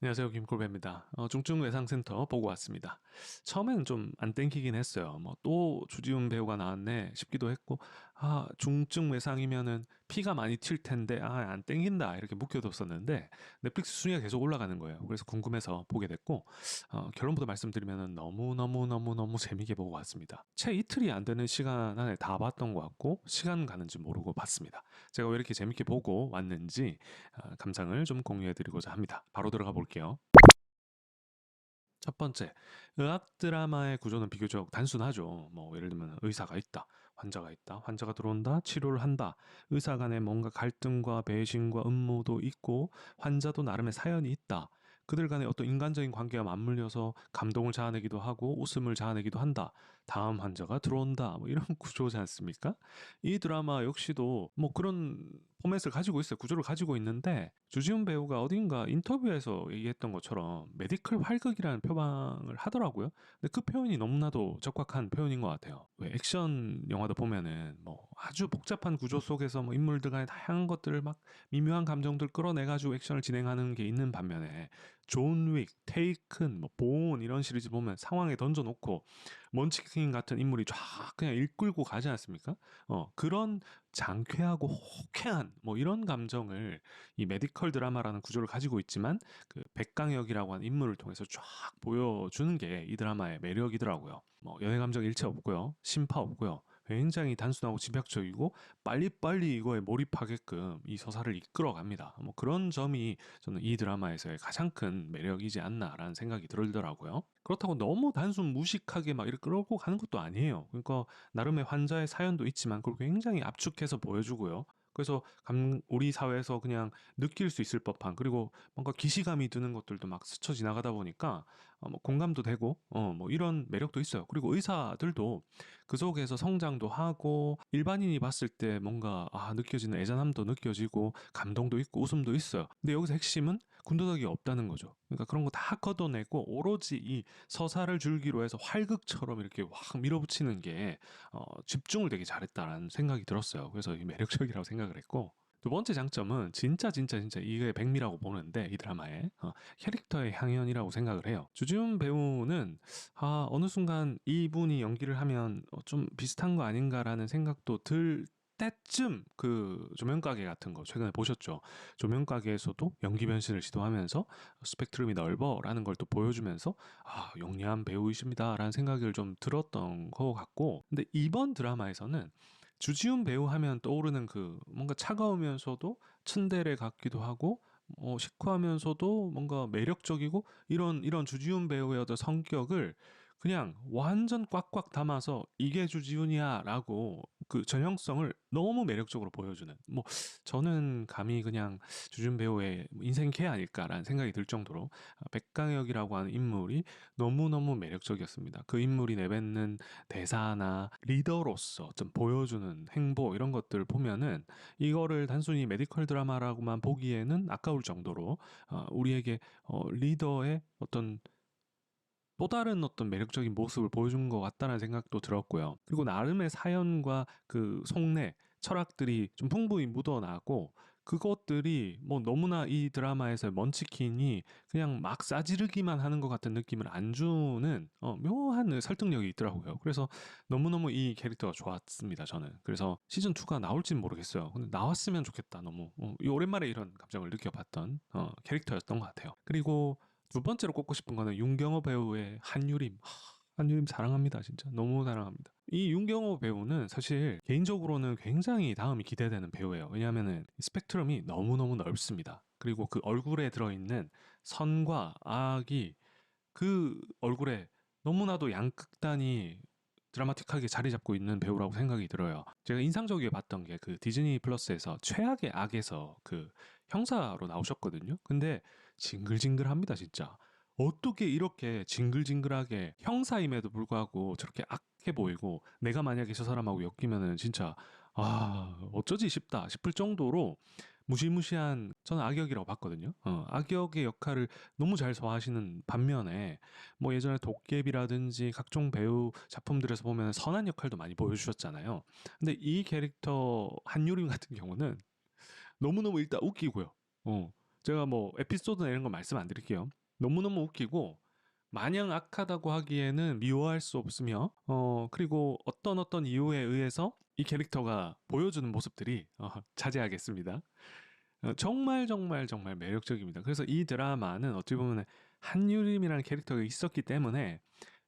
안녕하세요. 김골배입니다. 중증외상센터 보고 왔습니다. 처음에는 좀 안 땡기긴 했어요. 뭐 또 주지훈 배우가 나왔네 싶기도 했고, 중증외상이면은 피가 많이 튈 텐데, 안 땡긴다 이렇게 묵혀뒀었는데 넷플릭스 순위가 계속 올라가는 거예요. 그래서 궁금해서 보게 됐고, 결론부터 말씀드리면은 너무 재미있게 보고 왔습니다. 채 이틀이 안 되는 시간 안에 다 봤던 것 같고, 시간 가는지 모르고 봤습니다. 제가 왜 이렇게 재밌게 보고 왔는지 감상을 좀 공유해드리고자 합니다. 바로 들어가 볼게요. 첫 번째, 의학 드라마의 구조는 비교적 단순하죠. 뭐 예를 들면 의사가 있다, 환자가 있다, 환자가 들어온다, 치료를 한다. 의사 간에 뭔가 갈등과 배신과 음모도 있고 환자도 나름의 사연이 있다. 그들 간에 어떤 인간적인 관계가 맞물려서 감동을 자아내기도 하고 웃음을 자아내기도 한다. 다음 환자가 들어온다. 뭐 이런 구조지 않습니까? 이 드라마 역시도 뭐 그런 포맷을 가지고 있어요. 구조를 가지고 있는데 주지훈 배우가 어딘가 인터뷰에서 얘기했던 것처럼 메디컬 활극이라는 표방을 하더라고요. 근데 그 표현이 너무나도 적확한 표현인 것 같아요. 왜 액션 영화도 보면은 뭐 아주 복잡한 구조 속에서 뭐 인물들 간의 다양한 것들을 막 미묘한 감정들 끌어내가지고 액션을 진행하는 게 있는 반면에 존 윅, 테이큰, 뭐 본 이런 시리즈 보면 상황에 던져놓고 먼치킨 같은 인물이 쫙 그냥 이끌고 가지 않습니까? 그런 장쾌하고 호쾌한 뭐 이런 감정을 이 메디컬 드라마라는 구조를 가지고 있지만 그 백강혁이라고 하는 인물을 통해서 쫙 보여주는 게 이 드라마의 매력이더라고요. 뭐 연애 감정 일체 없고요, 심파 없고요. 굉장히 단순하고 집약적이고 빨리빨리 이거에 몰입하게끔 이 서사를 이끌어갑니다. 뭐 그런 점이 저는 이 드라마에서의 가장 큰 매력이지 않나라는 생각이 들더라고요. 그렇다고 너무 단순 무식하게 막 이렇게 끌고 가는 것도 아니에요. 그러니까 나름의 환자의 사연도 있지만 그걸 굉장히 압축해서 보여주고요. 그래서 우리 사회에서 그냥 느낄 수 있을 법한, 그리고 뭔가 기시감이 드는 것들도 막 스쳐 지나가다 보니까 뭐 공감도 되고 뭐 이런 매력도 있어요. 그리고 의사들도 그 속에서 성장도 하고 일반인이 봤을 때 뭔가 느껴지는 애잔함도 느껴지고 감동도 있고 웃음도 있어요. 근데 여기서 핵심은 군더더기 없다는 거죠. 그러니까 그런 거 다 걷어내고 오로지 이 서사를 줄기로 해서 활극처럼 이렇게 확 밀어붙이는 게 집중을 되게 잘했다라는 생각이 들었어요. 그래서 매력적이라고 생각을 했고, 두 번째 장점은 진짜 이게 백미라고 보는데 이 드라마의 캐릭터의 향연이라고 생각을 해요. 주지훈 배우는 어느 순간 이분이 연기를 하면 좀 비슷한 거 아닌가라는 생각도 들 때쯤 그 조명가게 같은 거 최근에 보셨죠? 조명가게에서도 연기 변신을 시도하면서 스펙트럼이 넓어라는 걸 또 보여주면서 영리한 배우이십니다라는 생각을 좀 들었던 것 같고, 근데 이번 드라마에서는 주지훈 배우 하면 떠오르는 그 뭔가 차가우면서도 츤데레 같기도 하고 시크하면서도 뭔가 매력적이고 이런 주지훈 배우의 어떤 성격을 그냥 완전 꽉꽉 담아서 이게 주지훈이야라고 그 전형성을 너무 매력적으로 보여주는, 뭐 저는 감히 그냥 주지훈 배우의 인생 캐 아닐까라는 생각이 들 정도로 백강혁이라고 하는 인물이 너무너무 매력적이었습니다. 그 인물이 내뱉는 대사나 리더로서 좀 보여주는 행보 이런 것들 보면은 이거를 단순히 메디컬 드라마라고만 보기에는 아까울 정도로 우리에게 리더의 어떤 또 다른 어떤 매력적인 모습을 보여준 것 같다는 생각도 들었고요. 그리고 나름의 사연과 그 속내, 철학들이 좀 풍부히 묻어나고 그것들이 뭐 너무나 이 드라마에서 먼치킨이 그냥 막 싸지르기만 하는 것 같은 느낌을 안 주는 묘한 설득력이 있더라고요. 그래서 너무너무 이 캐릭터가 좋았습니다, 저는. 그래서 시즌2가 나올지는 모르겠어요. 근데 나왔으면 좋겠다, 너무. 이 오랜만에 이런 감정을 느껴봤던 캐릭터였던 것 같아요. 그리고 두 번째로 꼽고 싶은 거는 윤경호 배우의 한유림. 한유림 사랑합니다, 진짜. 너무 사랑합니다. 이 윤경호 배우는 사실 개인적으로는 굉장히 다음이 기대되는 배우예요. 왜냐하면은 스펙트럼이 너무너무 넓습니다. 그리고 그 얼굴에 들어있는 선과 악이 그 얼굴에 너무나도 양극단이 드라마틱하게 자리 잡고 있는 배우라고 생각이 들어요. 제가 인상적이게 봤던 게 그 디즈니 플러스에서 최악의 악에서 그 형사로 나오셨거든요. 근데 징글징글합니다, 진짜. 어떻게 이렇게 징글징글하게 형사임에도 불구하고 저렇게 악해 보이고 내가 만약에 저 사람하고 엮이면은 진짜 어쩌지 싶다 싶을 정도로 무시무시한, 저는 악역이라고 봤거든요. 악역의 역할을 너무 잘 소화하시는 반면에 뭐 예전에 도깨비라든지 각종 배우 작품들에서 보면 선한 역할도 많이 보여주셨잖아요. 근데 이 캐릭터 한유림 같은 경우는 너무너무 일단 웃기고요. 제가 뭐 에피소드나 이런 거 말씀 안 드릴게요. 너무너무 웃기고 마냥 악하다고 하기에는 미워할 수 없으며 그리고 어떤 이유에 의해서 이 캐릭터가 보여주는 모습들이 자제하겠습니다. 정말 정말 정말 매력적입니다. 그래서 이 드라마는 어떻게 보면 한유림이라는 캐릭터가 있었기 때문에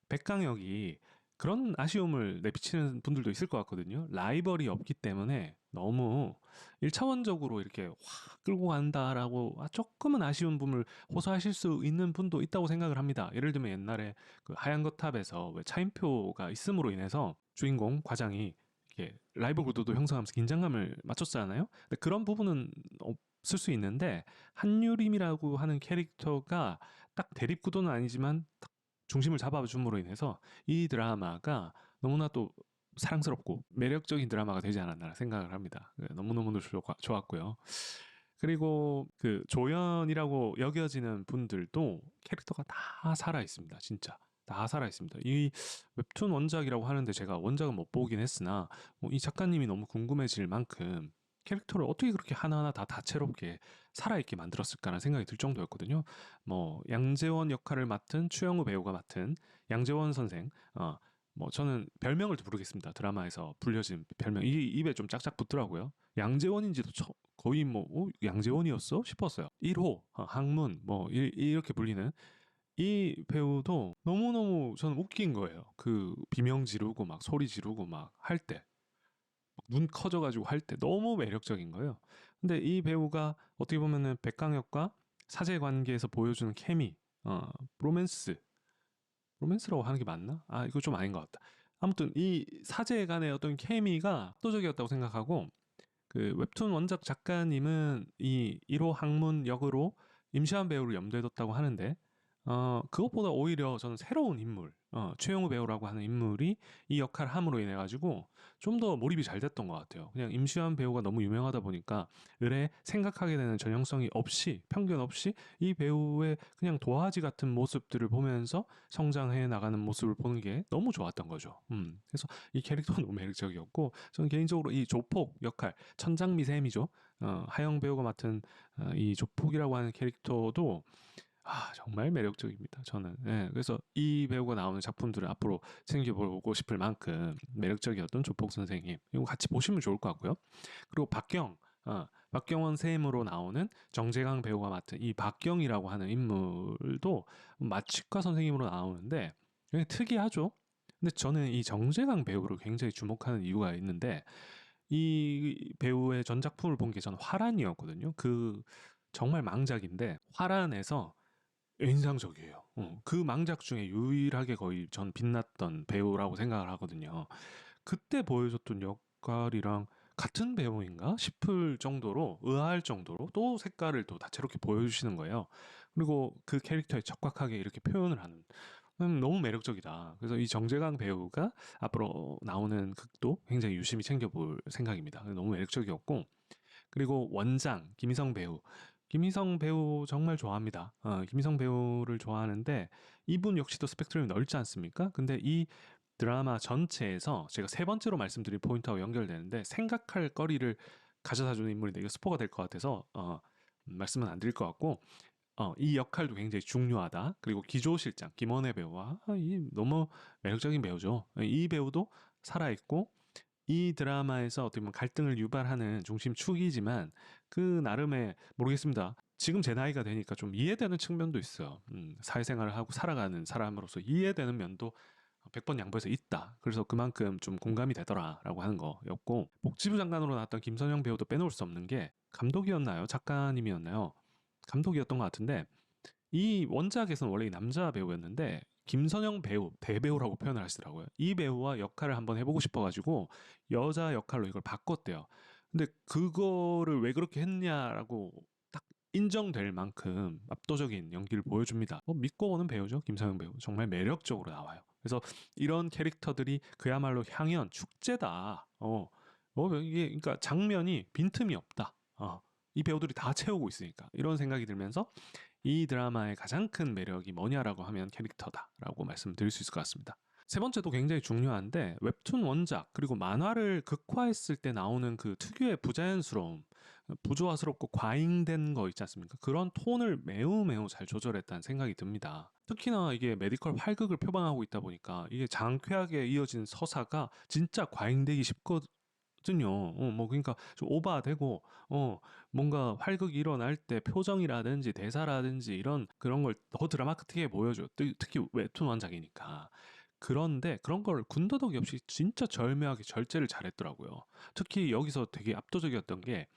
백강혁이 그런 아쉬움을 내비치는 분들도 있을 것 같거든요. 라이벌이 없기 때문에 너무 1차원적으로 이렇게 확 끌고 간다라고 조금은 아쉬운 부분을 호소하실 수 있는 분도 있다고 생각을 합니다. 예를 들면 옛날에 그 하얀 거탑에서 왜 차인표가 있음으로 인해서 주인공 과장이 이렇게 라이벌 구도도 형성하면서 긴장감을 맞췄잖아요. 근데 그런 부분은 없을 수 있는데 한유림이라고 하는 캐릭터가 딱 대립 구도는 아니지만 딱 중심을 잡아줌으로 인해서 이 드라마가 너무나 또 사랑스럽고 매력적인 드라마가 되지 않았나 생각을 합니다. 너무너무 좋았고요. 그리고 그 조연이라고 여겨지는 분들도 캐릭터가 다 살아 있습니다. 진짜 다 살아 있습니다. 이 웹툰 원작이라고 하는데 제가 원작은 못 보긴 했으나 이 작가님이 너무 궁금해질 만큼 캐릭터를 어떻게 그렇게 하나하나 다 다채롭게 살아있게 만들었을까라는 생각이 들 정도였거든요. 뭐 양재원 역할을 맡은 추영우 배우가 맡은 양재원 선생, 뭐 저는 별명을 부르겠습니다. 드라마에서 불려진 별명 이 입에 좀 짝짝 붙더라고요. 양재원인지도 거의 뭐 양재원이었어 싶었어요. 1호 항문 뭐 이렇게 불리는 이 배우도 너무너무 저는 웃긴 거예요. 그 비명 지르고 막 소리 지르고 막 할 때. 눈 커져가지고 할 때 너무 매력적인 거예요. 근데 이 배우가 어떻게 보면은 백강혁과 사제 관계에서 보여주는 케미, 로맨스라고 하는 게 맞나? 이거 좀 아닌 것 같다. 아무튼 이 사제 간의 어떤 케미가 압도적이었다고 생각하고 그 웹툰 원작 작가님은 이 1호 학문 역으로 임시완 배우를 염두에 뒀다고 하는데 그것보다 오히려 저는 새로운 인물 최영우 배우라고 하는 인물이 이 역할을 함으로 인해 가지고 좀 더 몰입이 잘 됐던 것 같아요. 그냥 임시완 배우가 너무 유명하다 보니까 을에 생각하게 되는 전형성이 없이 편견 없이 이 배우의 그냥 도화지 같은 모습들을 보면서 성장해 나가는 모습을 보는 게 너무 좋았던 거죠. 그래서 이 캐릭터는 너무 매력적이었고 저는 개인적으로 이 조폭 역할 천장미샘이죠. 하영 배우가 맡은 이 조폭이라고 하는 캐릭터도 정말 매력적입니다. 저는. 예, 그래서 이 배우가 나오는 작품들을 앞으로 챙겨보고 싶을 만큼 매력적이었던 조폭 선생님. 이거 같이 보시면 좋을 것 같고요. 그리고 박경원 쌤으로 나오는 정재강 배우가 맡은 이 박경이라고 하는 인물도 마취과 선생님으로 나오는데 굉장히 특이하죠. 근데 저는 이 정재강 배우를 굉장히 주목하는 이유가 있는데 이 배우의 전작품을 본 게 저는 화란이었거든요. 그 정말 망작인데 화란에서 인상적이에요. 그 망작 중에 유일하게 거의 전 빛났던 배우라고 생각을 하거든요. 그때 보여줬던 역할이랑 같은 배우인가 싶을 정도로 의아할 정도로 또 색깔을 또 다채롭게 보여주시는 거예요. 그리고 그 캐릭터에 적확하게 이렇게 표현을 하는 너무 매력적이다. 그래서 이 정재강 배우가 앞으로 나오는 극도 굉장히 유심히 챙겨볼 생각입니다. 너무 매력적이었고 그리고 원장 김희성 배우. 김희성 배우 정말 좋아합니다. 김희성 배우를 좋아하는데 이분 역시도 스펙트럼이 넓지 않습니까? 근데 이 드라마 전체에서 제가 세 번째로 말씀드린 포인트하고 연결되는데 생각할 거리를 가져다주는 인물인데 이거 스포가 될 것 같아서 말씀은 안 드릴 것 같고 이 역할도 굉장히 중요하다. 그리고 기조실장 김원혜 배우와 이 너무 매력적인 배우죠. 이 배우도 살아있고 이 드라마에서 어떻게 보면 갈등을 유발하는 중심축이지만 그 나름의 모르겠습니다. 지금 제 나이가 되니까 좀 이해되는 측면도 있어요. 사회생활을 하고 살아가는 사람으로서 이해되는 면도 100번 양보해서 있다. 그래서 그만큼 좀 공감이 되더라라고 하는 거였고 복지부 장관으로 나왔던 김선영 배우도 빼놓을 수 없는 게 감독이었나요? 작가님이었나요? 감독이었던 것 같은데 이 원작에서는 원래 이 남자 배우였는데 김선영 배우, 대배우라고 표현을 하시더라고요. 이 배우와 역할을 한번 해보고 싶어가지고 여자 역할로 이걸 바꿨대요. 근데 그거를 왜 그렇게 했냐라고 딱 인정될 만큼 압도적인 연기를 보여줍니다. 믿고 보는 배우죠, 김선영 배우. 정말 매력적으로 나와요. 그래서 이런 캐릭터들이 그야말로 향연 축제다. 이게 그러니까 장면이 빈틈이 없다. 이 배우들이 다 채우고 있으니까 이런 생각이 들면서 이 드라마의 가장 큰 매력이 뭐냐라고 하면 캐릭터다라고 말씀드릴 수 있을 것 같습니다. 세 번째도 굉장히 중요한데 웹툰 원작 그리고 만화를 극화했을 때 나오는 그 특유의 부자연스러움, 부조화스럽고 과잉된 거 있지 않습니까? 그런 톤을 매우 매우 잘 조절했다는 생각이 듭니다. 특히나 이게 메디컬 활극을 표방하고 있다 보니까 이게 장쾌하게 이어진 서사가 진짜 과잉되기 쉽거든요. 뭐 그러니까 좀 오바되고 뭔가 활극이 일어날 때 표정이라든지 대사라든지 이런 그런 걸 더 드라마틱하게 보여줘. 특히 웹툰 원작이니까. 그런데 그런 걸 군더더기 없이 진짜 절묘하게 절제를 잘했더라고요. 특히 여기서 되게 압도적이었던 게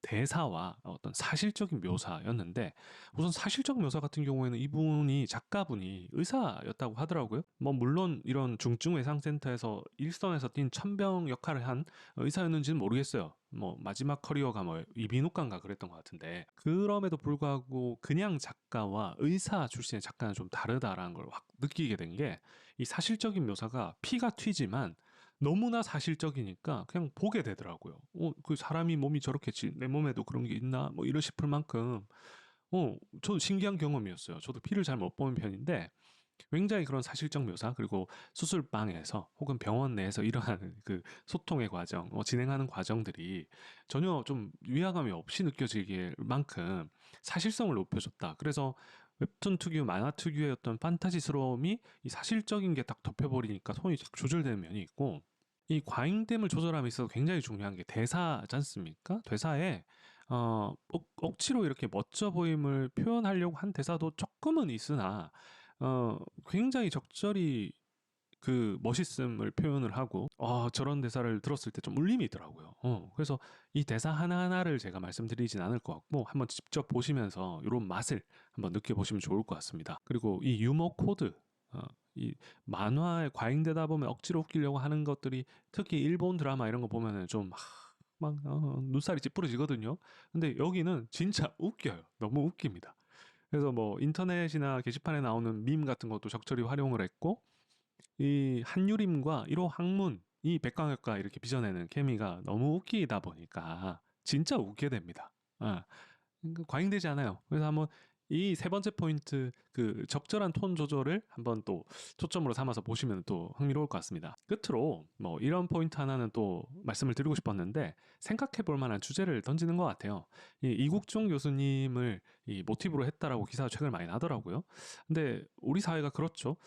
대사와 어떤 사실적인 묘사였는데 우선 사실적 묘사 같은 경우에는 이분이 작가분이 의사였다고 하더라고요. 뭐 물론 이런 중증외상센터에서 일선에서 뛴 천병 역할을 한 의사였는지는 모르겠어요. 뭐 마지막 커리어가 뭐 이비인후과인가 그랬던 것 같은데 그럼에도 불구하고 그냥 작가와 의사 출신의 작가는 좀 다르다라는 걸 확 느끼게 된 게 이 사실적인 묘사가 피가 튀지만 너무나 사실적이니까 그냥 보게 되더라고요. 그 사람이 몸이 저렇겠지. 내 몸에도 그런 게 있나? 뭐 이러 싶을 만큼 저도 신기한 경험이었어요. 저도 피를 잘 못 보는 편인데 굉장히 그런 사실적 묘사 그리고 수술방에서 혹은 병원 내에서 일어나는 그 소통의 과정, 진행하는 과정들이 전혀 좀 위화감이 없이 느껴지길 만큼 사실성을 높여줬다. 그래서 웹툰 특유, 만화 특유의 어떤 판타지스러움이 이 사실적인 게 딱 덮여버리니까 톤이 딱 조절되는 면이 있고 이 과잉됨을 조절함에 있어서 굉장히 중요한 게 대사지 않습니까? 대사에 억지로 이렇게 멋져 보임을 표현하려고 한 대사도 조금은 있으나 굉장히 적절히 그 멋있음을 표현을 하고 저런 대사를 들었을 때 좀 울림이 있더라고요. 그래서 이 대사 하나하나를 제가 말씀드리진 않을 것 같고 한번 직접 보시면서 이런 맛을 한번 느껴보시면 좋을 것 같습니다. 그리고 이 유머 코드 이 만화에 과잉되다 보면 억지로 웃기려고 하는 것들이 특히 일본 드라마 이런 거 보면은 좀 막 눈살이 찌푸려지거든요. 근데 여기는 진짜 웃겨요. 너무 웃깁니다. 그래서 뭐 인터넷이나 게시판에 나오는 밈 같은 것도 적절히 활용을 했고 이 한유림과 1호 항문 이 백광역과 이렇게 빚어내는 케미가 너무 웃기다 보니까 진짜 웃게 됩니다. 그러니까 과잉되지 않아요. 그래서 한번 이 세 번째 포인트 그 적절한 톤 조절을 한번 또 초점으로 삼아서 보시면 또 흥미로울 것 같습니다. 끝으로 뭐 이런 포인트 하나는 또 말씀을 드리고 싶었는데 생각해 볼 만한 주제를 던지는 것 같아요. 이 이국종 교수님을 이 모티브로 했다라고 기사가 최근에 많이 나더라고요. 근데 우리 사회가 그렇죠.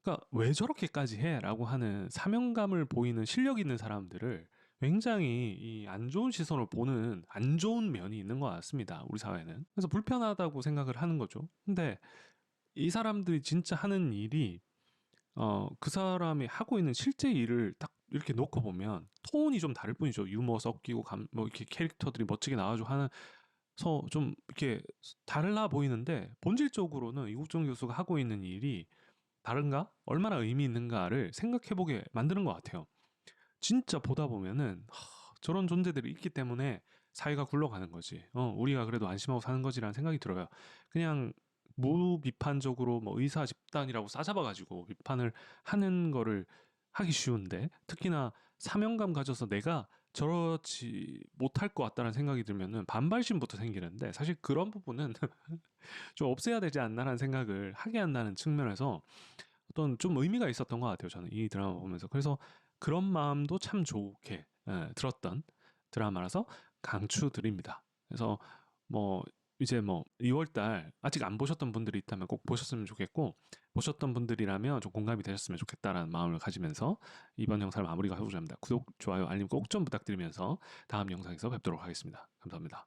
그러니까 왜 저렇게까지 해라고 하는 사명감을 보이는 실력 있는 사람들을 굉장히 이 안 좋은 시선으로 보는 안 좋은 면이 있는 것 같습니다. 우리 사회는. 그래서 불편하다고 생각을 하는 거죠. 근데 이 사람들이 진짜 하는 일이 그 사람이 하고 있는 실제 일을 딱 이렇게 놓고 보면 톤이 좀 다를 뿐이죠. 유머 섞이고 뭐 이렇게 캐릭터들이 멋지게 나와주고 하는 좀 이렇게 달라 보이는데 본질적으로는 이국정 교수가 하고 있는 일이 다른가? 얼마나 의미 있는가를 생각해보게 만드는 것 같아요. 진짜 보다 보면은 저런 존재들이 있기 때문에 사회가 굴러가는 거지. 우리가 그래도 안심하고 사는 거지라는 생각이 들어요. 그냥 무비판적으로 뭐 의사 집단이라고 싸잡아가지고 비판을 하는 거를 하기 쉬운데 특히나 사명감 가져서 내가 저렇지 못할 것 같다는 생각이 들면은 반발심부터 생기는데 사실 그런 부분은 좀 없애야 되지 않나라는 생각을 하게 한다는 측면에서 어떤 좀 의미가 있었던 것 같아요. 저는 이 드라마 보면서. 그래서 그런 마음도 참 좋게 들었던 드라마라서 강추드립니다. 그래서 뭐 이제 뭐 2월달 아직 안 보셨던 분들이 있다면 꼭 보셨으면 좋겠고 보셨던 분들이라면 좀 공감이 되셨으면 좋겠다라는 마음을 가지면서 이번 영상을 마무리가 해보자 합니다. 구독, 좋아요, 알림 꼭 좀 부탁드리면서 다음 영상에서 뵙도록 하겠습니다. 감사합니다.